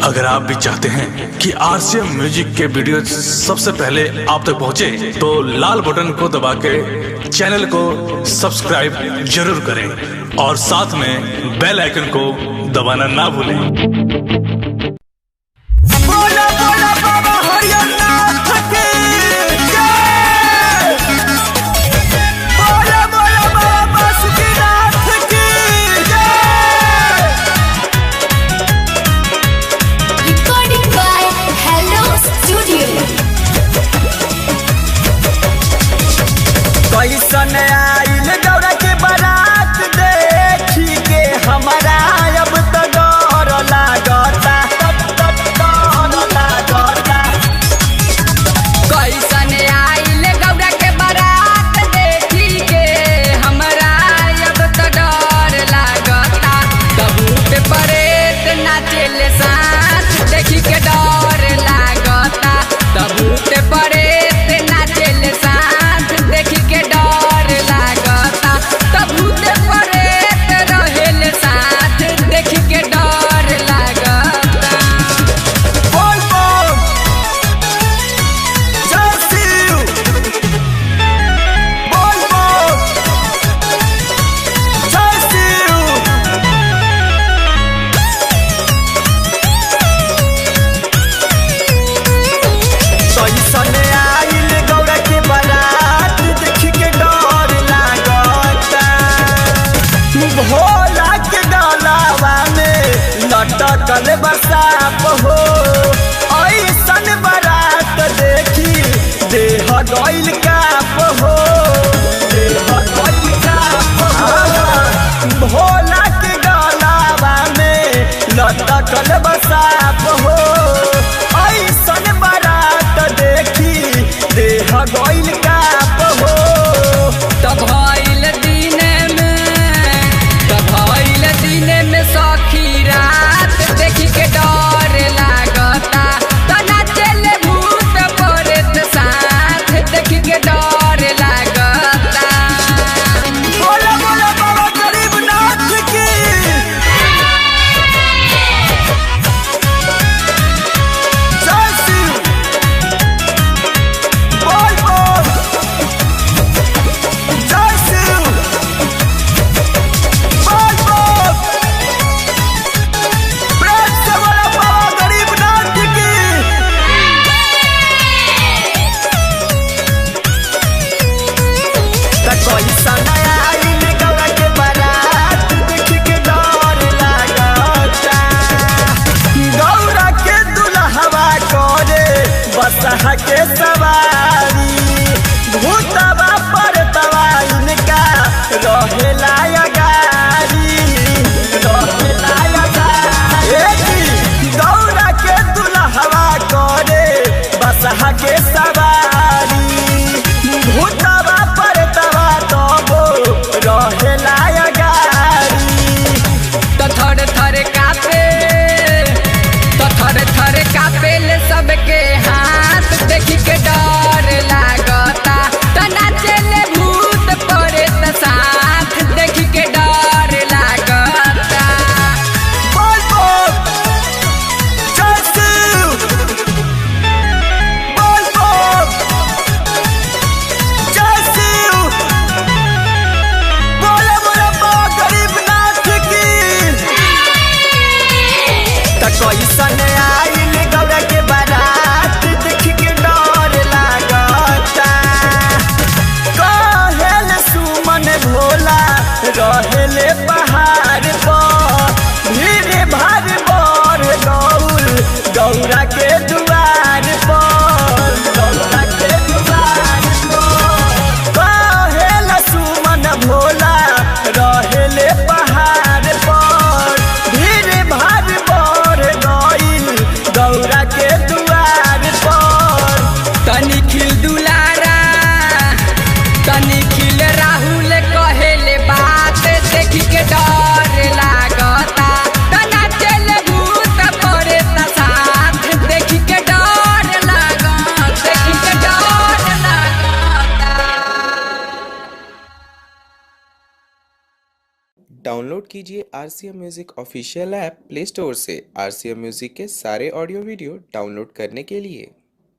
अगर आप भी चाहते हैं कि आरसीएम म्यूजिक के वीडियो सबसे पहले आप तक पहुंचे, तो लाल बटन को दबा के चैनल को सब्सक्राइब जरूर करें और साथ में बेल आइकन को दबाना ना भूलें। कैसन आइल गौरा के बारात देखी के हमारा अब तो डर लागता कैसन आइल गौरा के बारात देखी के हमरा अब तो डर लागता। तबूत परेत नाचेल साथ देखी के डर लागता। तबूत परेत नाचेल साथ देखी के डर लागता। तबूत परेत रहेल साथ देखी के डर लागता। बोल बोल जय शिव, बोल बोल जय शिव। कैसन आइल गौरा के बारात देखी के डर लागता। भोला के गलावा में लटकल बसाप हो, ऐसन बारात देखी देह गइल काप हो, देह गइल काप हो। भोला के गलावा में लटकल बसाप हो, ऐसन बारात देखी देह गइल काप हो। तभइल दिन में सखी रात देखी के डर लागता। तना चले भूत परेत साथ देखी के डर लागता। बोला बोला बाबा गरीबनाथ की जय शिव, बोल बोल जय शिव, बोल बोल प्रेम से बोला बाबा गरीबनाथ की। कैसन आइल गौरा के बारात देखी के डर लागता। गौरा के दुल्हवा करे बसहा के सवारी, भूतवा परतवा इनका रहेला अगारी, रहेला अगारी। गौरा के दुल्हवा करे बसहा के सवारी, भूतवा परतवा तबो रहेला अगारी। थर थर कापेल सबके हाथ देखी के डर लागता। तना चले भूत परेत साथ देखी के डर लागता। बोल बोल जय शिव, बोल बोल जय शिव। बोला बोला बाबा गरीबनाथ की। कैसन आइल गौरा के बारात देखी के डर लागता। कहेल सुमन भोला रहेले पहाड़ पर, भीड़ भाड़ बढ़ गौल गौरा के दुआर पर, गौरा के दुआर पर। कहेल सुमन भोला रहेले पहाड़ पर, भीड़ भाड़ बढ़ गइल गौरा के दुआर पर। तनी खिल दुलारा तनी खिल राहुल कहेले बात देखी के डर लागता। तना चले भूत परेत साथ देखी के डाउनलोड कीजिए RCM music official app play store से। RCM म्यूजिक के सारे ऑडियो वीडियो डाउनलोड करने के लिए